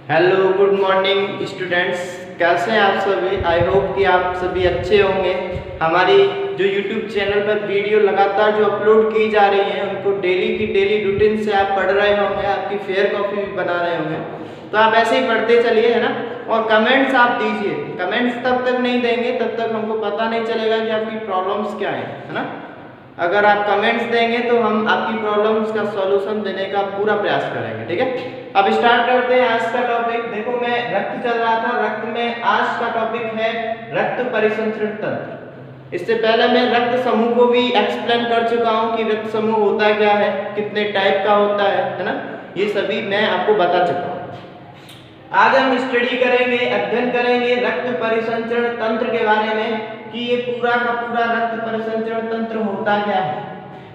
Hello, good morning students. कैसे हैं आप सभी? आई होप कि आप सभी अच्छे होंगे। हमारी जो यूट्यूब चैनल पर वीडियो लगातार जो अपलोड की जा रही है उनको डेली की डेली रूटीन से आप पढ़ रहे होंगे, आपकी फेयर कॉपी भी बना रहे होंगे। तो आप ऐसे ही पढ़ते चलिए, है ना। और कमेंट्स आप दीजिए। कमेंट्स तब तक नहीं देंगे तब तक हमको पता नहीं चलेगा कि आपकी प्रॉब्लम्स क्या है ना। अगर आप कमेंट्स देंगे तो हम आपकी प्रॉब्लम्स का सॉल्यूशन देने का पूरा प्रयास करेंगे, ठीक है। अब स्टार्ट करते हैं आज का टॉपिक। देखो, मैं रक्त चल रहा था, रक्त में आज का टॉपिक है रक्त परिसंचरण तंत्र। इससे पहले मैं रक्त समूह को भी एक्सप्लेन कर चुका हूँ कि रक्त समूह होता क्या है, कितने टाइप का होता है ना। ये सभी मैं आपको बता चुका हूँ। आज हम स्टडी करेंगे, अध्ययन करेंगे रक्त परिसंचरण तंत्र के बारे में कि ये पूरा का पूरा रक्त परिसंचरण तंत्र होता क्या है।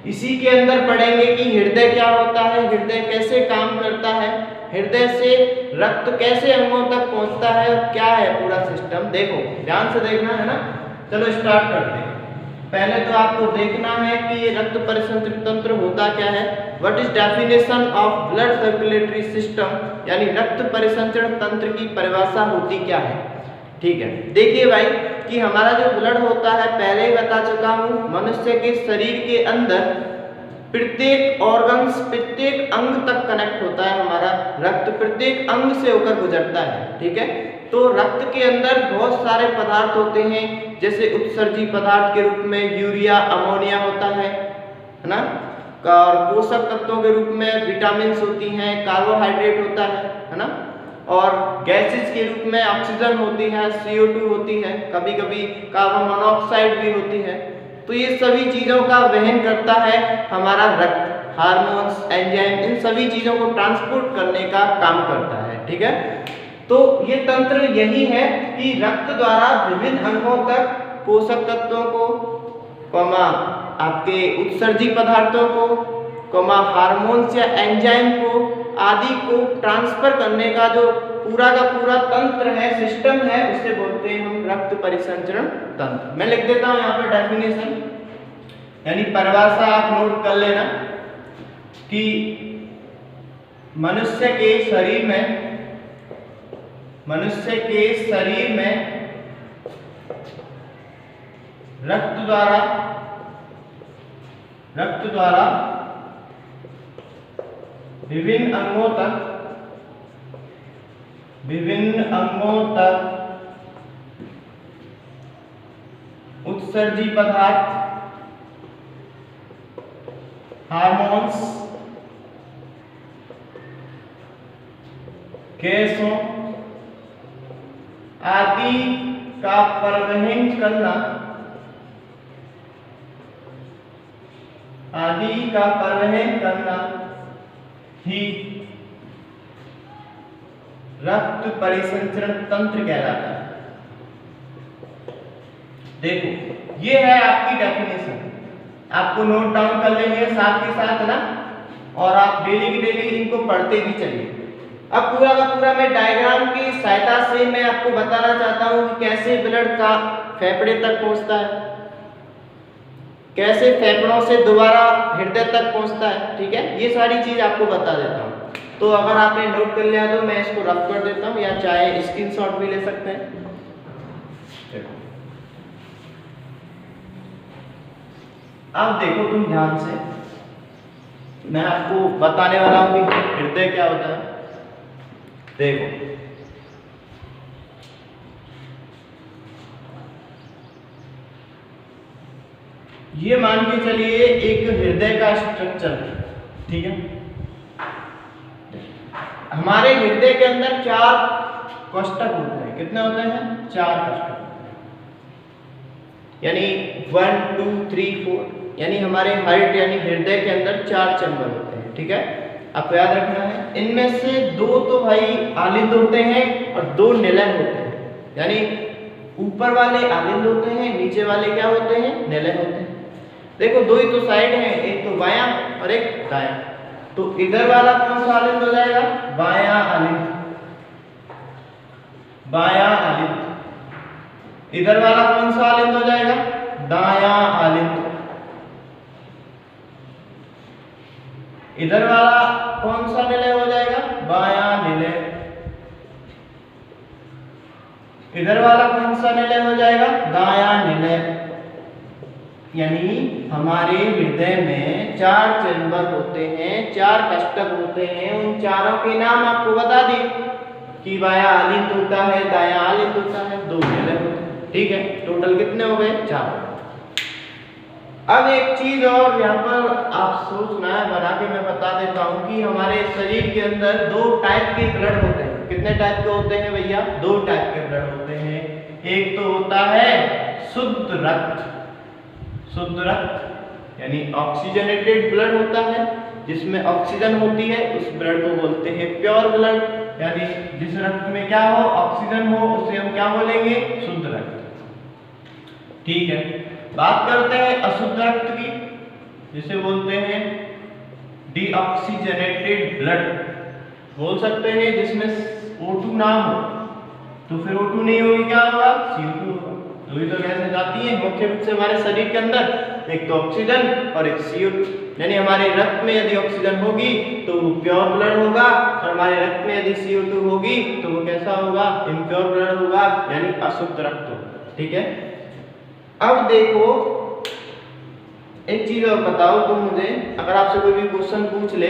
इसी के अंदर पढ़ेंगे कि हृदय क्या होता है, हृदय कैसे काम करता है, हृदय से रक्त कैसे अंगों तक पहुंचता है और क्या है पूरा सिस्टम। देखो, ध्यान से देखना है ना। चलो स्टार्ट करते हैं। पहले तो आपको देखना है कि ये रक्त परिसंचरण तंत्र होता क्या है। What is definition of blood circulatory system, यानी रक्त परिसंचरण तंत्र की परिभाषा होती क्या है। ठीक है, देखिए भाई कि हमारा जो ब्लड होता है, पहले ही बता चुका हूँ, मनुष्य के शरीर के अंदर प्रत्येक ऑर्गन्स, प्रत्येक अंग तक कनेक्ट होता है। हमारा रक्त प्रत्येक अंग से होकर गुजरता है, ठीक है। तो रक्त के अंदर बहुत सारे पदार्थ होते हैं, जैसे उत्सर्जी पदार्थ के रूप में यूरिया, अमोनिया होता है ना। और पोषक तत्वों के रूप में विटामिन होती हैं, कार्बोहाइड्रेट होता है ना। और गैसेस के रूप में ऑक्सीजन होती है, CO2 होती है, कभी कभी कार्बन मोनोऑक्साइड भी होती है। तो ये सभी चीज़ों का वहन करता है हमारा रक्त। हार्मोन्स, एंजाइम, इन सभी चीज़ों को ट्रांसपोर्ट करने का काम करता है, ठीक है। तो ये तंत्र यही है कि रक्त द्वारा विभिन्न अंगों तक पोषक तत्वों को, आपके उत्सर्जी पदार्थों को, हार्मोन्स या एंजाइम को आदि को ट्रांसफर करने का जो पूरा का पूरा तंत्र है, सिस्टम है, उसे बोलते हैं हम रक्त परिसंचरण तंत्र। मैं लिख देता हूं यहाँ पर डेफिनेशन, यानी परिभाषा आप नोट कर लेना कि मनुष्य के शरीर में रक्त द्वारा विभिन्न अंगों तक उत्सर्जी पदार्थ, हार्मोन्स, गैसों आदि का परिवहन करना ही रक्त परिसंचरण तंत्र कहलाता है। देखो, ये है आपकी डेफिनेशन, आपको नोट डाउन कर लेंगे साथ ही साथ ना, और आप डेली की डेली इनको पढ़ते भी चलिए। अब पूरा का पूरा मैं डायग्राम की सहायता से मैं आपको बताना चाहता हूँ कि कैसे ब्लड का फेफड़े तक पहुँचता है, कैसे फेफड़ों से दोबारा हृदय तक पहुँचता है, ठीक है। ये सारी चीज आपको बता देता हूँ। तो अगर आपने नोट कर लिया तो मैं इसको रफ कर देता हूँ, या चाहे स्क्रीनशॉट भी ले सकते हैं। अब देखो तुम ध्यान से, मैं आपको बताने वाला हूँ कि हृदय क्या होता है। देखो, ये मान के चलिए एक हृदय का स्ट्रक्चर, ठीक है। हमारे हृदय के अंदर 4 कोष्ठक होते हैं। कितने होते हैं? 4 कोष्ठक, यानी 1 2 3 4, यानी हमारे हार्ट यानी हृदय के अंदर 4 चैम्बर होते हैं, ठीक है। आपको याद रखना है। इनमें से 2 तो भाई आलिंद होते हैं और 2 निलय होते हैं, यानी ऊपर वाले आलिंद होते हैं, नीचे वाले क्या होते हैं? निलय होते हैं। देखो, 2 ही तो साइड हैं, एक तो बायां और एक दायां। तो इधर वाला कौन सा आलिंद हो जाएगा? बायां आलिंद। इधर वाला कौन सा आलिंद हो जाएगा? दायां आलिंद। इधर वाला कौन सा निलय हो जाएगा? बायां निलय। इधर वाला कौन सा निलय हो जाएगा? दायां निलय। यानी हमारे हृदय में 4 चैम्बर होते हैं, 4 कष्टक होते हैं। उन चारों के नाम आपको बता दिए कि बायां आलिंद होता है, दायां आलिंद होता है, 2 निलय होते हैं। ठीक है, टोटल कितने हो गए? 4। अब एक चीज और यहाँ पर आप सोचना है, बना के मैं बता देता हूँ कि हमारे शरीर के अंदर 2 टाइप के ब्लड होते हैं। कितने टाइप के होते हैं भैया? 2 टाइप के ब्लड होते हैं। एक तो होता है शुद्ध रक्त, शुद्ध रक्त यानी ऑक्सीजनेटेड ब्लड होता है, जिसमें ऑक्सीजन होती है, उस ब्लड को बोलते हैं प्योर ब्लड। यानी जिस रक्त में क्या हो? ऑक्सीजन हो, उसे हम क्या बोलेंगे? शुद्ध रक्त। ठीक है, बात करते हैं अशुद्ध रक्त की, जिसे बोलते हैं डीऑक्सीजनेटेड ब्लड बोल सकते हैं, जिसमें O2 ना हो। तो फिर O2 नहीं होगी, क्या होगा? CO2 होगा। दो ही तो गैसें जाती है मुख्य रूप से हमारे शरीर के अंदर, एक तो ऑक्सीजन और एक CO2। यानी हमारे रक्त में यदि ऑक्सीजन होगी तो वो प्योर ब्लड होगा, और हमारे रक्त में यदि CO2 होगी तो वो कैसा होगा? इम्प्योर ब्लड होगा, यानी अशुद्ध रक्त होगा। ठीक है, अब देखो एक चीज और बताओ तुम मुझे, अगर आपसे कोई भी क्वेश्चन पूछ ले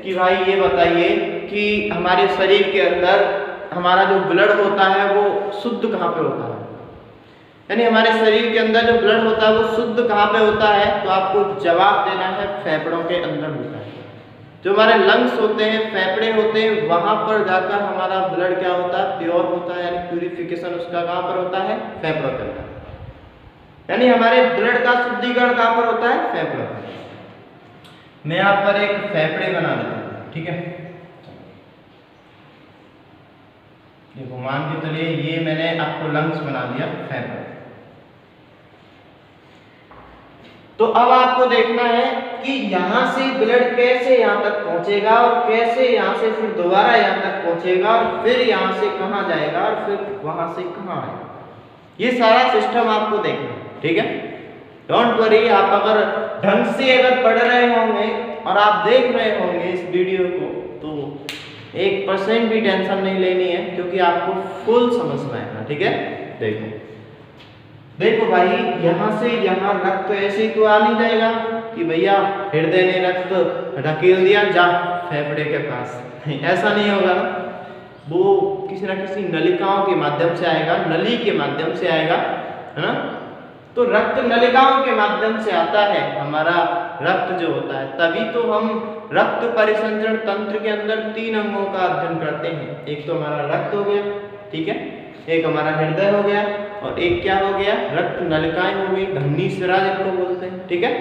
कि भाई ये बताइए कि हमारे शरीर के अंदर हमारा जो ब्लड होता है वो शुद्ध कहाँ पे होता है? यानी हमारे शरीर के अंदर जो ब्लड होता है वो शुद्ध कहाँ पे होता है? तो आपको जवाब देना है फेफड़ों के अंदर होता है। जो हमारे लंग्स होते हैं, फेफड़े होते हैं, वहां पर जाकर हमारा ब्लड क्या होता है? प्योर होता है, यानी प्यूरिफिकेशन उसका कहाँ पर होता है? फेफड़ों के अंदर। यानी हमारे ब्लड का शुद्धिकरण कहाँ पर होता है? फेफड़ों पर। मैं यहाँ पर एक फेफड़े बना देता हूँ, ठीक है? देखो मान के चलिए ये मैंने आपको लंग्स बना दिया, फेफड़े। तो अब आपको देखना है कि यहाँ से ब्लड कैसे यहाँ तक पहुंचेगा और कैसे यहाँ से फिर दोबारा यहाँ तक पहुंचेगा और फिर यहाँ से कहाँ जाएगा और फिर वहां से कहाँ आएगा। ये सारा सिस्टम आपको देखना है, ठीक है? डोंट वरी, आप अगर ढंग से अगर पढ़ रहे होंगे और आप देख रहे होंगे इस वीडियो को तो 1% भी टेंशन नहीं लेनी है, क्योंकि आपको फुल समझ में आएगा। ठीक है, देखो भाई, यहाँ से यहाँ रक्त ऐसे ही तो आ नहीं जाएगा कि भैया हृदय ने रक्त ढकेल दिया जा फेफड़े के पास, ऐसा नहीं होगा। वो किसी न किसी नलिकाओं के माध्यम से आएगा, नली के माध्यम से आएगा, है ना? तो रक्त नलिकाओं के माध्यम से आता है हमारा रक्त जो होता है। तभी तो हम रक्त परिसंचरण तंत्र के अंदर 3 अंगों का अध्ययन करते हैं। एक तो हमारा रक्त हो गया, ठीक है, एक हमारा हृदय हो गया, और एक क्या हो गया? रक्त नलिकाएं हो गई, धमनी सिरा जिनको बोलते हैं। ठीक है,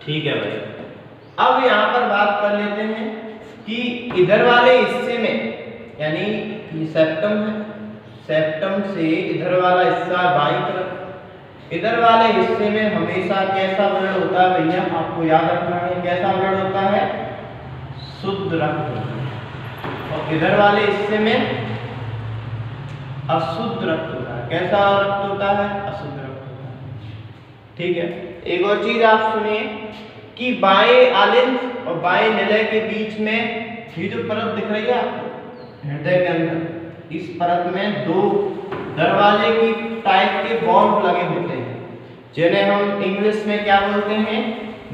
ठीक है भाई। अब यहाँ पर बात कर लेते हैं कि इधर वाले हिस्से में, यानी ये सेप्टम है, सेप्टम से इधर वाला हिस्सा बाईं तरफ, इधर वाले हिस्से में हमेशा कैसा ब्लड होता है भैया? आपको याद रखना है, कैसा ब्लड होता है? शुद्ध रक्त होता है। और इधर वाले हिस्से में अशुद्ध रक्त होता है। कैसा रक्त होता है? अशुद्ध रक्त होता है। ठीक है, एक और चीज आप सुनिए कि बाएं आलिंद और बाएं निलय के बीच में ये जो परत दिख रही है आपको हृदय के अंदर, इस परत में 2 दरवाजे की टाइप के बॉल्व लगे होते हैं, जिन्हें हम इंग्लिश में क्या बोलते हैं?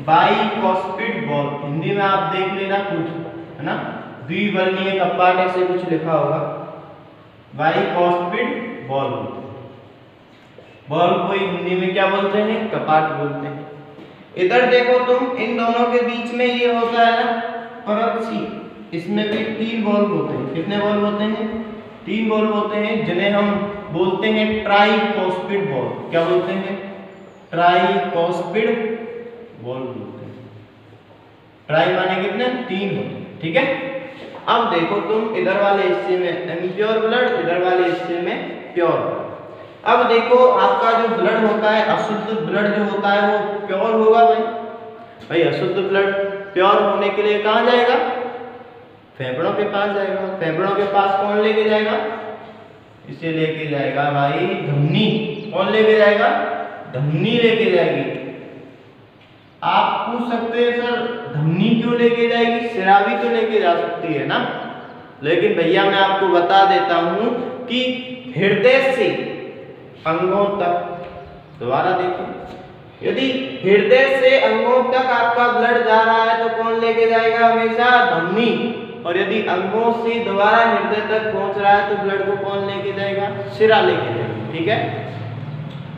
बाइकॉस्पिड बॉल्व। हिंदी में आप देख लेना कुछ, है ना, द्विवर्णीय कपाट ऐसे कुछ लिखा होगा, बाइकॉस्पिड बॉल्व। बॉल्व को हिंदी में क्या बोलते हैं? कपाट बोलते हैं। इधर देखो तुम, इन दोनों के बीच में ये होता है ना परत सी, इसमें भी 3 बॉल्व होते हैं। कितने बॉल्व होते हैं? 3 बॉल्व होते हैं, जिन्हें हम बोलते हैं ट्राइकॉस्पिड बॉल्व। क्या बोलते हैं? ट्राइकॉस्पिड बॉल्व बोलते हैं। ट्राई माने कितने? 3 होते हैं। ठीक है, अब देखो तुम, इधर वाले हिस्से में इम्प्योर ब्लड, इधर वाले हिस्से में प्योर। अब देखो आपका जो ब्लड होता है, अशुद्ध ब्लड जो होता है वो प्योर होगा भाई अशुद्ध ब्लड प्योर होने के लिए कहाँ जाएगा? फेफड़ों के पास जाएगा। फेफड़ों के पास कौन लेके जाएगा? इसे लेके जाएगा भाई धमनी। कौन लेके जाएगा? धमनी लेके जाएगी। आप पूछ सकते हैं सर धमनी क्यों लेके जाएगी? सिरा भी तो लेके जा सकती है ना। लेकिन भैया मैं आपको बता देता हूँ कि हृदय से अंगों तक, दोबारा देखो, यदि हृदय से अंगों तक आपका ब्लड जा रहा है तो कौन लेके जाएगा? हमेशा धमनी। और यदि अंगों से दोबारा हृदय तक पहुंच रहा है तो ब्लड को कौन लेके जाएगा? सिरा लेके जाएगा। ठीक है,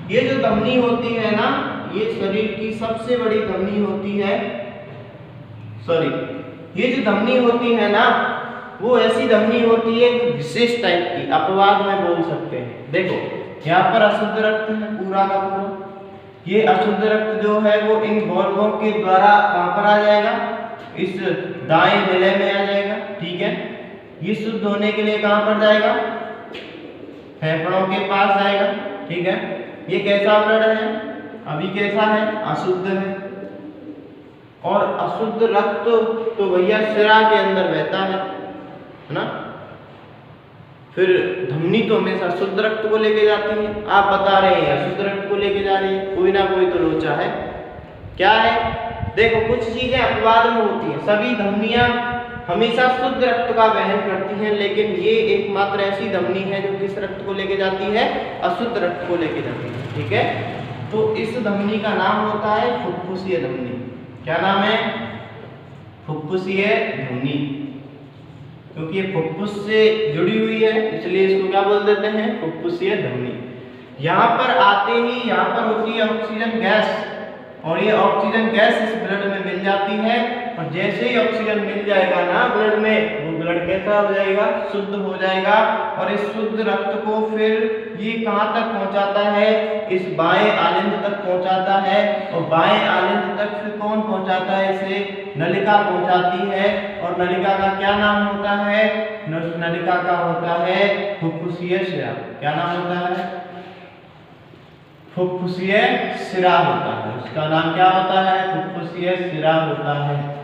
ये जो धमनी होती है ना, ये शरीर की सबसे बड़ी धमनी होती है। ये जो धमनी होती है ना, वो ऐसी धमनी होती है विशेष टाइप की, अपवाद में बोल सकते हैं। देखो यहाँ पर अशुद्ध रक्त है पूरा का पूरा, ये अशुद्ध रक्त जो है वो इन वाल्वों के द्वारा कहां पर आ जाएगा? इस दाएं निलय में आ जाएगा। ठीक है, ये शुद्ध होने के लिए कहां पर जाएगा? फेफड़ों के पास जाएगा। ठीक है, ये कैसा ब्लड है? अभी कैसा है? अशुद्ध है। और अशुद्ध रक्त तो भैया सिरा के अंदर बहता है ना, फिर धमनी तो हमेशा शुद्ध रक्त को लेके जाती है। आप बता रहे हैं अशुद्ध रक्त को लेके जा रही है, कोई ना कोई तो लोचा है। क्या है? देखो कुछ चीजें अपवाद में होती हैं, सभी धमनियां हमेशा शुद्ध रक्त का वहन करती हैं, लेकिन ये एकमात्र ऐसी धमनी है जो किस रक्त को लेके जाती है? अशुद्ध रक्त को लेके जाती है। ठीक है, तो इस धमनी का नाम होता है फुफ्फुसीय धमनी। क्या नाम है? फुफ्फुसीय धमनी। क्योंकि ये फुफ्फुस से जुड़ी हुई है इसलिए इसको क्या बोल देते हैं? फुफ्फुसीय धमनी। यहाँ पर आते ही यहाँ पर होती है ऑक्सीजन गैस, और ये ऑक्सीजन गैस इस ब्लड में मिल जाती है, और जैसे ही ऑक्सीजन मिल जाएगा ना ब्लड में, वो ब्लड कैसा हो जाएगा? शुद्ध हो जाएगा। और इस शुद्ध रक्त को फिर ये कहाँ तक पहुँचाता है? इस बाएं आलिंद तक पहुँचाता है, और बाएं आलिंद तक फिर कौन पहुँचाता है? इसे नलिका पहुँचाती है। और नलिका का क्या नाम होता है? नलिका का होता है फुफ्फुसीय सिरा। क्या नाम होता है? फुफ्फुसीय सिरा होता है। उसका नाम क्या होता है? फुफ्फुसीय सिरा होता है।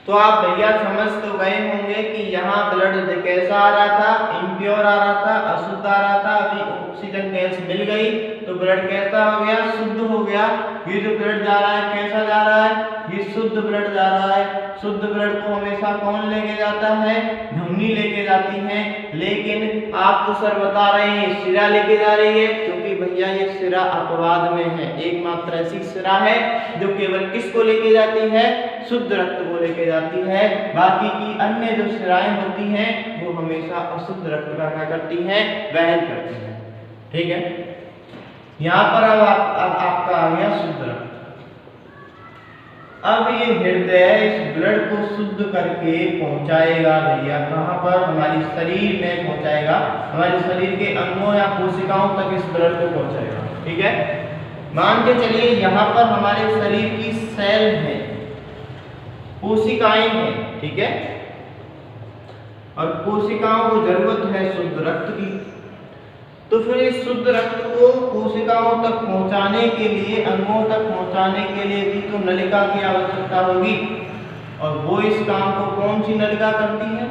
तो आप भैया समझ तो गए होंगे कि यहाँ ब्लड कैसा आ रहा था? इम्प्योर आ रहा था, अशुद्ध आ रहा था। अभी ऑक्सीजन गैस मिल गई तो ब्लड कैसा हो गया? शुद्ध हो गया। ये जो ब्लड जा रहा है कैसा जा रहा है? ये शुद्ध ब्लड जा रहा है। शुद्ध ब्लड को हमेशा कौन लेके जाता है? धमनी लेके जाती है। लेकिन आप तो सर बता रहे हैं सिरा लेके जा रही है, क्योंकि भैया ये सिरा अपवाद में है। एकमात्र ऐसी सिरा है जो केवल किसको लेके जाती है? शुद्ध रक्त को लेके जाती है। बाकी की अन्य जो सिराएं होती हैं वो हमेशा अशुद्ध रक्त का क्या करती हैं? वहन करती हैं। ठीक है, यहाँ पर अब आपका आ गया शुद्ध रक्त। अब ये हृदय इस ब्लड को शुद्ध करके पहुंचाएगा भैया कहाँ पर? हमारी शरीर में पहुंचाएगा, हमारे शरीर के अंगों या कोशिकाओं तक इस ब्लड को पहुंचाएगा। ठीक है, मान के चलिए यहाँ पर हमारे शरीर की सेल है, कोशिकाएं हैं। ठीक है, और कोशिकाओं को जरूरत है शुद्ध रक्त की, तो फिर इस शुद्ध रक्त को कोशिकाओं तक पहुंचाने के लिए, अंगों तक पहुंचाने के लिए भी तो नलिका की आवश्यकता होगी। और वो इस काम को कौन सी नलिका करती है?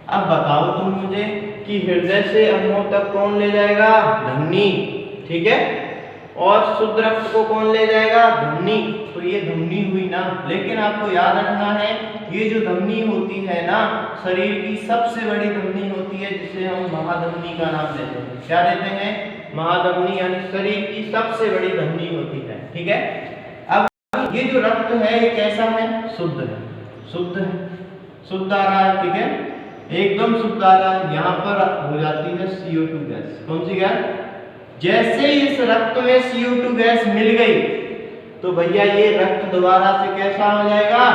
अब बताओ तुम मुझे कि हृदय से अंगों तक कौन ले जाएगा? धमनी। ठीक है, और शुद्ध रक्त को कौन ले जाएगा? धमनी। तो ये धमनी हुई ना, लेकिन आपको याद रखना है ये जो धमनी होती है ना, शरीर की सबसे बड़ी धमनी होती है, जिसे हम महाधमनी का नाम देते हैं। क्या देते हैं? महाधमनी, यानी शरीर की सबसे बड़ी धमनी होती है। ठीक है, अब ये जो रक्त है ये कैसा है? शुद्ध है। शुद्ध है, शुद्ध आ रहा है। ठीक है, एकदम शुद्ध आ रहा है। यहाँ पर हो जाती है CO2 गैस। कौन सी गैस? जैसे ही इस रक्त में CO2 गैस मिल गई तो भैया ये रक्त दोबारा से कैसा हो जाएगा?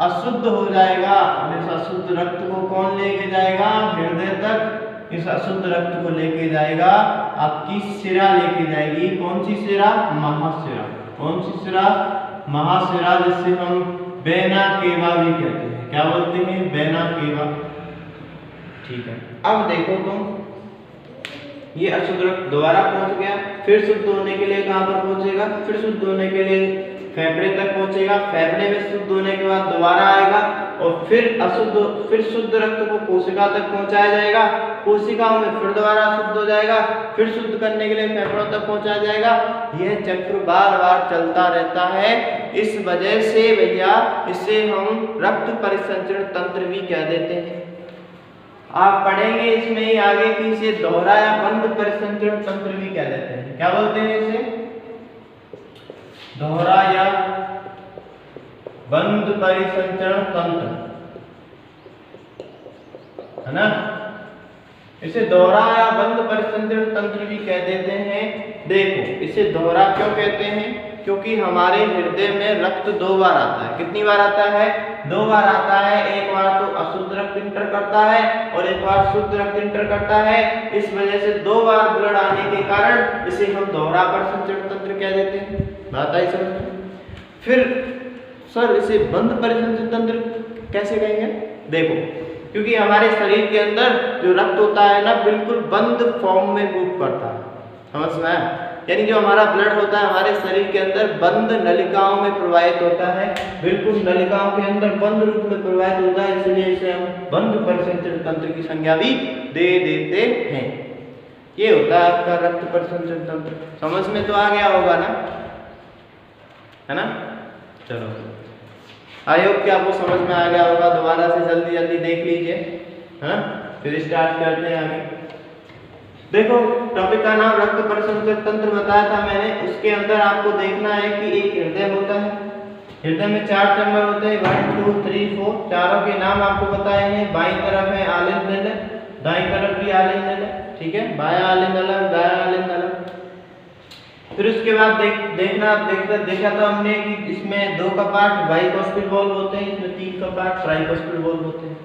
अशुद्ध हो जाएगा। और इस अशुद्ध रक्त को कौन लेके जाएगा? हृदय तक इस अशुद्ध रक्त को लेके जाएगा आपकी सिरा लेके जाएगी। कौन सी सिरा? महासिरा। कौन सी सिरा? महासिरा, जिससे हम वेना केवा भी कहते हैं। क्या बोलते हैं? Vena cava. ठीक है, अब देखो तुम, ये अशुद्ध रक्त दोबारा पहुंच गया, फिर शुद्ध होने के लिए कहां पर पहुंचेगा? फिर शुद्ध होने के लिए फेफड़े तक पहुंचेगा। फेफड़े में शुद्ध होने के बाद दोबारा आएगा और फिर शुद्ध रक्त को कोशिका तक पहुंचाया जाएगा। कोशिकाओं में फिर दोबारा शुद्ध हो जाएगा, फिर शुद्ध करने के लिए फेफड़ों तक पहुंचाया जाएगा। यह चक्र बार बार चलता रहता है। इस वजह से भैया इसे हम रक्त परिसंचरण तंत्र भी कह देते हैं। आप पढ़ेंगे इसमें ही आगे कि इसे दोहरा या बंद परिसंचरण तंत्र भी कह देते हैं। क्या बोलते हैं इसे? दोहरा या बंद परिसंचरण तंत्र, है ना। इसे दोहरा या बंद परिसंचरण तंत्र भी कह देते हैं। देखो इसे दोहरा क्यों कहते हैं? क्योंकि हमारे हृदय में रक्त 2 बार आता है। कितनी बार आता है? 2 बार आता है। एक बार तो अशुद्ध रक्त इंटर करता है और एक बार शुद्ध रक्त इंटर करता है। इस वजह से 2 बार ब्लड आने के कारण इसे हम दोहरा परिसंचरण तंत्र कह देते हैं। बात आई समझ में? फिर सर इसे बंद परिसंचरण तंत्र कैसे कहेंगे? देखो क्योंकि हमारे शरीर के अंदर जो रक्त होता है ना बिल्कुल बंद फॉर्म में मूव करता है। समझ में आया? यानी जो हमारा ब्लड होता है हमारे शरीर के अंदर बंद नलिकाओं में प्रवाहित होता है, बिल्कुल नलिकाओं के अंदर बंद रूप में प्रवाहित होता है। इसलिए इसे हम बंद परिसंचरण तंत्र की संज्ञा भी दे देते हैं। ये होता है आपका रक्त परिसंचरण तंत्र। समझ में तो आ गया होगा ना, है ना। चलो आई होप कि आपको समझ में आ गया होगा। दोबारा से जल्दी जल्दी देख लीजिए, है ना। फिर स्टार्ट करते हैं आगे। देखो टॉपिक का नाम रक्त परिसंचरण तंत्र बताया था मैंने। उसके अंदर आपको देखना है कि एक हृदय होता है। हृदय में 4 चैम्बर होते हैं, 1 2 3 4। चारों के नाम आपको बताए हैं। बाईं तरफ है आलिंद नल, दाईं तरफ भी आलिंद नल, ठीक है। बायां आलिंद नल, दायां आलिंद नल। फिर उसके बाद देखा था हमने कि इसमें 2 कपाट बाइकोस्पिल वॉल्व होते हैं, इसमें 3 कपाट ट्राइकोस्पिल वॉल्व होते हैं।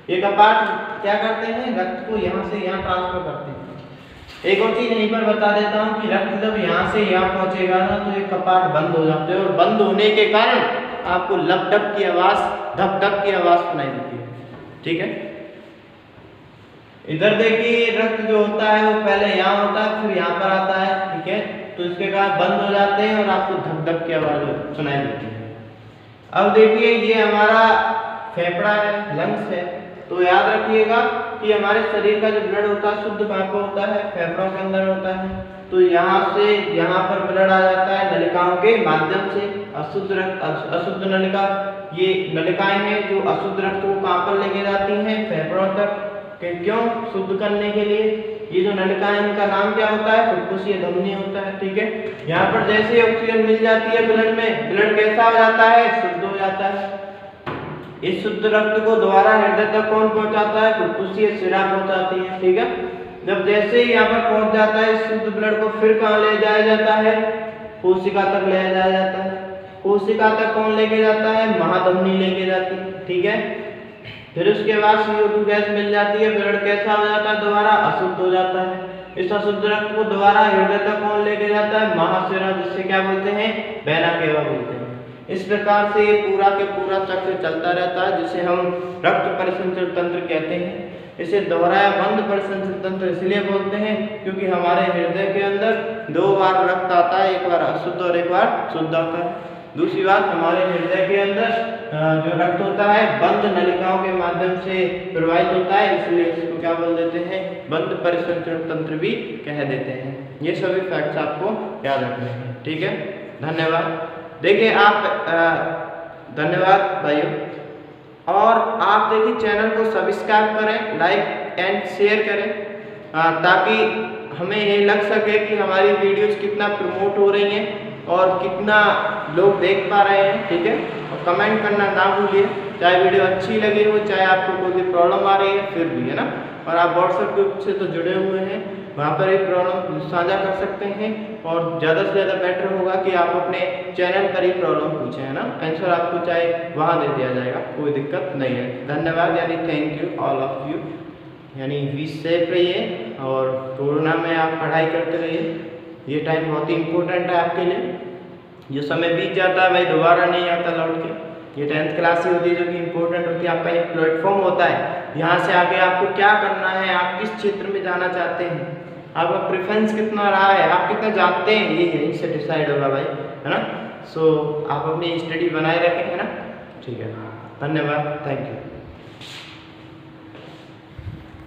ये कपाट क्या करते हैं? रक्त को यहाँ से यहाँ ट्रांसफर करते हैं। एक और चीज यहीं पर बता देता हूँ कि रक्त जब यहाँ से यहाँ पहुंचेगा ना तो ये कपाट बंद हो जाते हैं और बंद होने के कारण आपको लब डब की आवाज, धक धक की आवाज सुनाई देती है, ठीक है। इधर देखिए रक्त जो होता है वो पहले यहाँ होता है फिर यहाँ पर आता है, ठीक है। तो इसके कारण बंद हो जाते हैं और आपको धक धक की आवाज सुनाई देती है। अब देखिए ये हमारा फेफड़ा है, लंग्स है। तो याद रखिएगा कि हमारे शरीर का जो ब्लड होता है शुद्ध कहाँ पर होता है? फेफड़ों के अंदर होता है। तो यहाँ से यहाँ पर ब्लड आ जाता है नलिकाओं के माध्यम से। अशुद्ध नलिका, ये नलिकाएं हैं जो अशुद्ध रक्त को कहाँ पर लेके जाती हैं? फेफड़ों तक। क्यों? शुद्ध करने के लिए। ये जो नलिकाएं इनका नाम क्या होता है? फुफ्फुसीय धमनी होता है, ठीक है। यहाँ पर जैसे ऑक्सीजन मिल जाती है ब्लड में, ब्लड कैसा हो जाता है? शुद्ध हो जाता है। इस शुद्ध रक्त को दोबारा हृदय तक कौन पहुंचाता है? फुफ्फुसीय शिरा पहुंचाती है, ठीक है। जब जैसे ही यहाँ पर पहुंच जाता है इस शुद्ध ब्लड को फिर कहाँ ले जाया जाता है? कोशिका तक ले जाया जाता है। कोशिका तक कौन लेके जाता है? महाधमनी लेके जाती है, ठीक है। फिर उसके बाद CO2 गैस मिल जाती है, ब्लड कैसा हो जाता है? दोबारा अशुद्ध हो जाता है। इस अशुद्ध रक्त को दोबारा हृदय तक कौन लेके जाता है? महाशिरा, जिससे क्या बोलते हैं? वेना केवा बोलते हैं। इस प्रकार से ये पूरा के पूरा चक्र चलता रहता है जिसे हम रक्त परिसंचरण तंत्र कहते हैं। इसे दोहरा या बंद परिसंचरण तंत्र इसलिए बोलते हैं क्योंकि हमारे हृदय के अंदर 2 बार रक्त आता है, एक बार अशुद्ध और एक बार शुद्ध आता है। दूसरी बात, हमारे हृदय के अंदर जो रक्त होता है बंद नलिकाओं के माध्यम से प्रवाहित होता है, इसलिए इसको क्या बोल देते हैं? बंद परिसंचरण तंत्र भी कह देते हैं। ये सभी फैक्ट्स आपको याद रखने हैं, ठीक है। धन्यवाद। देखिए आप धन्यवाद भाइयों। और आप देखिए चैनल को सब्सक्राइब करें, लाइक एंड शेयर करें, ताकि हमें ये लग सके कि हमारी वीडियोस कितना प्रमोट हो रही हैं और कितना लोग देख पा रहे हैं, ठीक है। और कमेंट करना ना भूलिए, चाहे वीडियो अच्छी लगी हो, चाहे आपको कोई भी प्रॉब्लम आ रही है फिर भी, है ना। और आप व्हाट्सएप ग्रुप से तो जुड़े हुए हैं, वहाँ पर एक प्रॉब्लम साझा कर सकते हैं और ज़्यादा से ज़्यादा बेटर होगा कि आप अपने चैनल पर ही प्रॉब्लम पूछें, है ना। आंसर आपको चाहे वहाँ दे दिया जाएगा, कोई दिक्कत नहीं है। धन्यवाद, यानी thank you all of you. यानी बी सेफ रहिए और कोरोना में आप पढ़ाई करते रहिए। ये टाइम बहुत ही इम्पोर्टेंट है आपके लिए। जो समय बीत जाता है भाई दोबारा नहीं आता लौट के। ये 10th क्लास ही होती है जो कि इम्पोर्टेंट होती है, आपका एक प्लेटफॉर्म होता है। यहाँ से आगे आपको क्या करना है, आप किस क्षेत्र में जाना चाहते हैं, आपका प्रेफरेंस कितना रहा है, आप कितना जानते हैं, ये यहीं से डिसाइड होगा भाई, है ना। सो आप अपनी स्टडी बनाए रखें, है ना। ठीक है, धन्यवाद, थैंक यू।